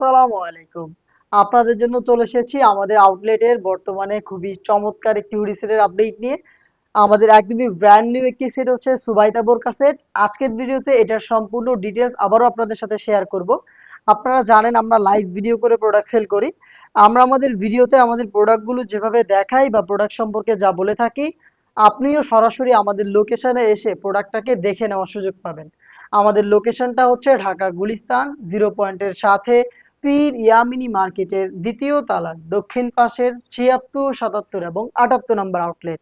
আসসালামু আলাইকুম। আপনাদের জন্য চলে এসেছি আমাদের আউটলেটের বর্তমানে খুবই চমৎকার একটি হুডি সেটের আপডেট নিয়ে। আমাদের একদমই ব্র্যান্ড নিউ একটি সেট হচ্ছে সুবাইদা বোরকা সেট। আজকের ভিডিওতে এটার সম্পূর্ণ ডিটেলস আবারও আপনাদের সাথে শেয়ার করব। আপনারা জানেন আমরা লাইভ ভিডিও করে প্রোডাক্ট সেল করি। আমরা আমাদের ভিডিওতে আমাদের প্রোডাক্টগুলো যেভাবে দেখাই বা প্রোডাক্ট সম্পর্কে যা বলে থাকি, আপনিও সরাসরি আমাদের লোকেশনে এসে প্রোডাক্টটাকে দেখে নেওয়ার সুযোগ পাবেন। আমাদের লোকেশনটা হচ্ছে ঢাকা গুলিস্তান 0 পয়েন্টের সাথে পীর ইয়ামিনী মার্কেটের দ্বিতীয় তালার দক্ষিণ পাশের ৭৬, ৭৭ এবং ৭৮ নম্বর আউটলেট।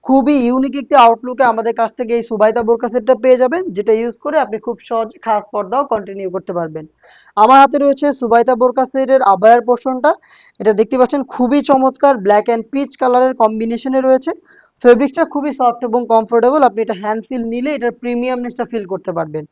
খুবই ইউনিক একটি আউটলুকে আমাদের কাছ থেকে এই সুবাইদা বোরকা সেটটা পেয়ে যাবেন, যেটা ইউজ করে আপনি খুব সহজ খাস পর্দাও কন্টিনিউ করতে পারবেন। আমার হাতে রয়েছে সুবাইদা বোরকা সেটের আবায়ার পোর্শনটা। এটা দেখতে পাচ্ছেন খুবই চমৎকার ব্ল্যাক অ্যান্ড পিচ কালারের কম্বিনেশনে রয়েছে। ফেব্রিক্সটা খুবই সফট এবং কমফোর্টেবল। আপনি এটা হ্যান্ড ফিল নিলে এটার প্রিমিয়ামনেসটা ফিল করতে পারবেন।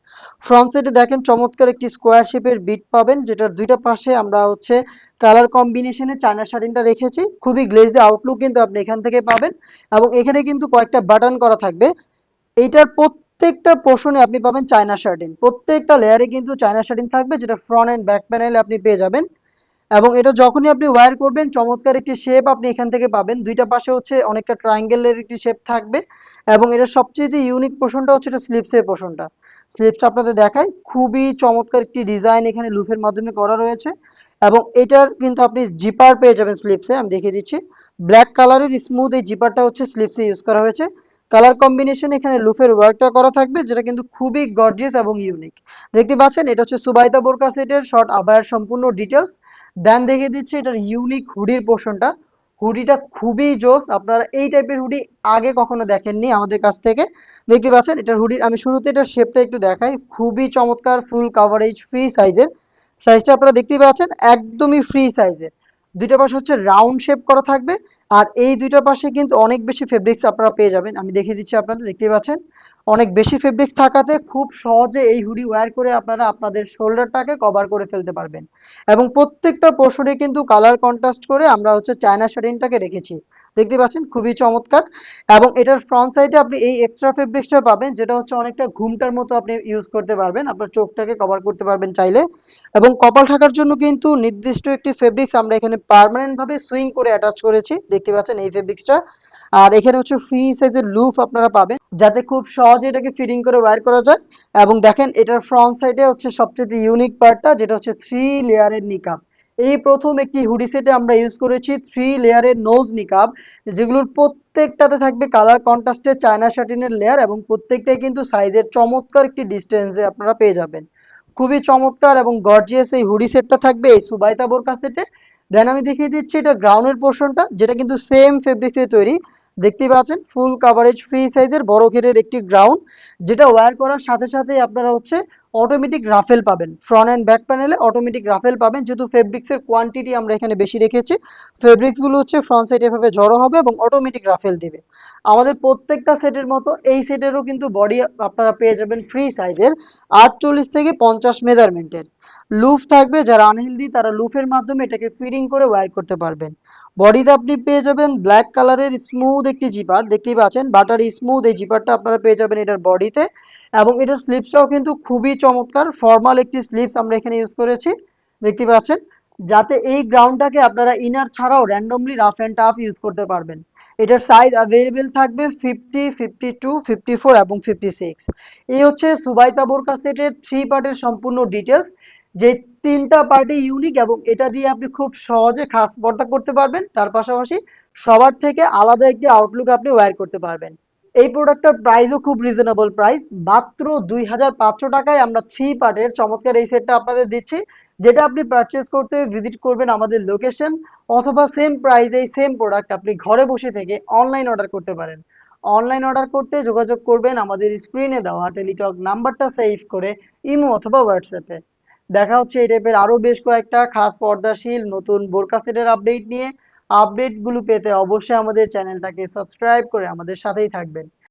ফ্রন্ট সাইডে দেখেন চমৎকার একটি স্কোয়ার শেপের বিট পাবেন, যেটার দুইটা পাশে আমরা হচ্ছে কালার কম্বিনেশনে চায়না শার্টিনটা রেখেছি। খুবই গ্লেজি আউটলুক কিন্তু আপনি এখান থেকে পাবেন। এবং এখানে কিন্তু কয়েকটা বাটন করা থাকবে। এইটার প্রত্যেকটা পোর্শনে আপনি পাবেন চায়না শার্টিন, প্রত্যেকটা লেয়ারে কিন্তু চায়না শার্টিন থাকবে, যেটা ফ্রন্ট এন্ড ব্যাক প্যানেলে আপনি পেয়ে যাবেন। এবং এটা যখনই আপনি ওয়্যার করবেন চমৎকার একটি শেপ আপনি এখান থেকে পাবেন। দুইটা পাশে হচ্ছে অনেকটা ট্রায়াঙ্গেলের একটি শেপ থাকবে। এবং এটা সবচেয়ে ইউনিক পোর্শনটা হচ্ছে এটা স্লিপসের পোর্শনটা। স্লিপসটা আপনাদের দেখায়, খুবই চমৎকার একটি ডিজাইন এখানে লুফের মাধ্যমে করা রয়েছে। এবং এটার কিন্তু আপনি জিপার পেয়ে যাবেন স্লিপসে, আমি দেখিয়ে দিচ্ছি। ব্ল্যাক কালারের স্মুথ এই জিপারটা হচ্ছে স্লিপসে ইউজ করা হয়েছে। কালার কম্বিনেশন এখানে লুফের ওয়ার্কটা করা থাকবে, যেটা কিন্তু খুবই গর্জিয়াস এবং ইউনিক। দেখতে পাচ্ছেন এটা হচ্ছে সুবাইদা বোরকা সেটের শর্ট আবায়ার সম্পূর্ণ ডিটেলস। দেন দেখিয়ে দিচ্ছি এটার ইউনিক হুডির পোর্শনটা। হুডিটা খুবই জোস, আপনারা এই টাইপের হুডি আগে কখনো দেখেননি আমাদের কাছ থেকে। দেখতে পাচ্ছেন এটার হুডি, আমি শুরুতে এটার শেপটা একটু দেখাই। খুবই চমৎকার ফুল কাভারেজ ফ্রি সাইজের। সাইজটা আপনারা দেখতেই পাচ্ছেন একদমই ফ্রি সাইজের। দুইটা পাশে হচ্ছে রাউন্ড শেপ করা থাকবে। আর এই দুইটা পাশে কিন্তু অনেক বেশি ফেব্রিক্স আপনারা পেয়ে যাবেন, আমি দেখিয়ে দিচ্ছি আপনাদের। দেখতেই পাচ্ছেন অনেক বেশি ফেব্রিক্স থাকাতে খুব সহজে এই হুডি ওয়্যার করে আপনারা আপনাদের শোল্ডারটাকে কভার করে ফেলতে পারবেন। এবং প্রত্যেকটা পোর্শনে কিন্তু কালার কন্ট্রাস্ট করে আমরা হচ্ছে চায়না শাটিনটাকে রেখেছি। দেখতে পাচ্ছেন খুবই চমৎকার। এবং এটার ফ্রন্ট সাইডে আপনি এই এক্সট্রা ফেব্রিক্সটা পাবেন, যেটা হচ্ছে অনেকটা ঘুমটার মতো আপনি ইউজ করতে পারবেন, আপনার চোখটাকে কভার করতে পারবেন চাইলে। এবং কপাল ঢাকার জন্য কিন্তু নির্দিষ্ট একটি ফেব্রিক্স আমরা এখানে পার্মানেন্ট ভাবে সুইং করে অ্যাটাচ করেছি। দেখতে পাচ্ছেন এই ফেব্রিক্সটা। আর এখানে হচ্ছে ফ্রি সাইজের লুফ আপনারা পাবেন, যাতে খুব সহজে এটাকে ফিটিং করে ওয়্যার করা যায়। এবং দেখেন এটার ফ্রন্ট সাইডে হচ্ছে সবচেয়ে ইউনিক পার্টটা, যেটা হচ্ছে 3 লেয়ারের নিকাব। এই প্রথম একটি হুডি সেটে আমরা ইউজ করেছি 3 লেয়ারের নোজ নিকাব, যেগুলোর প্রত্যেকটাতে থাকবে কালার কন্ট্রাস্টের চায়না শাটিনের লেয়ার, এবং প্রত্যেকটাই কিন্তু সাইজের চমৎকার একটি ডিস্টেন্সে আপনারা পেয়ে যাবেন। খুবই চমৎকার এবং গর্জিয়াস এই হুডি সেটটা থাকবে এই সুবাইতা বোরকা সেটে। দেন আমি দেখিয়ে দিচ্ছি এটা গ্রাউন্ডের পোর্শনটা, যেটা কিন্তু সেম ফেব্রিক্সে তৈরি। দেখতেই পাচ্ছেন ফুল কাভারেজ ফ্রি সাইজের বড় ঘেরের একটি গ্রাউন্ড, যেটা ওয়্যার করার সাথে সাথে আপনারা হচ্ছে অটোমেটিক রাফেল পাবেন। ফ্রন্ট অ্যান্ড ব্যাক প্যানেলে অটোমেটিক রাফেল পাবেন, যেহেতু ফেব্রিক্সের কোয়ান্টিটি আমরা এখানে বেশি রেখেছি। ফেব্রিক্সগুলো হচ্ছে ফ্রন্ট সাইড এভাবে জড়ো হবে এবং অটোমেটিক রাফেল দিবে। আমাদের প্রত্যেকটা সেটের মতো এই সেটেরও কিন্তু বডি আপনারা পেয়ে যাবেন ফ্রি সাইজের 48 থেকে 50 মেজারমেন্টের। লুফ থাকবে, যারা আনহেলদি তারা লুফের মাধ্যমে এটাকে ফিটিং করে ওয়্যার করতে পারবেন। বডিতে আপনি পেয়ে যাবেন ব্ল্যাক কালারের স্মুথ একটি জিপার, দেখতেই পাচ্ছেন বাটারি স্মুথ এই জিপারটা আপনারা পেয়ে যাবেন এটার বডিতে। এবং এটার স্লিপসটাও কিন্তু খুবই চমৎকার, ফর্মাল একটি স্লিপস আমরা এখানে ইউজ করেছি। দেখতে পাচ্ছেন, যাতে এই গ্রাউন্ডটাকে আপনারা ইনার ছাড়াও randomly rough and tough use করতে পারবেন। এটার সাইজ অ্যাভেলেবেল থাকবে 50, 52, 54 এবং 56। এই হচ্ছে সুবাইতা বোরকা সেটের 3 পার্টের সম্পূর্ণ ডিটেলস। যে তিনটা পার্টি ইউনিক, এবং এটা দিয়ে আপনি খুব সহজে খাস পর্দা করতে পারবেন, তার পাশাপাশি সবার থেকে আলাদা একটি আউটলুক আপনি ওয়্যার করতে পারবেন। এই প্রোডাক্টটার প্রাইসও খুব রিজনেবল প্রাইস, মাত্র 2500 টাকায় আমরা 3 পার্টের চমৎকার এই সেটটা আপনাদের দিচ্ছি। যেটা আপনি পারচেস করতে ভিজিট করবেন আমাদের লোকেশন, অথবা সেম প্রাইসে সেম প্রোডাক্ট আপনি ঘরে বসে থেকে অনলাইন অর্ডার করতে পারেন। অনলাইন অর্ডার করতে যোগাযোগ করবেন আমাদের স্ক্রিনে দেওয়া টেলিটক নাম্বারটা সেভ করে ইমো অথবা হোয়াটসঅ্যাপে। দেখা হচ্ছে এই টাইপের আরো বেশ কয়েকটা খাস পর্দাশীল নতুন বোরকা সেটের আপডেট নিয়ে। আপডেটগুলো পেতে অবশ্যই আমাদের চ্যানেলটাকে সাবস্ক্রাইব করে আমাদের সাথেই থাকবেন।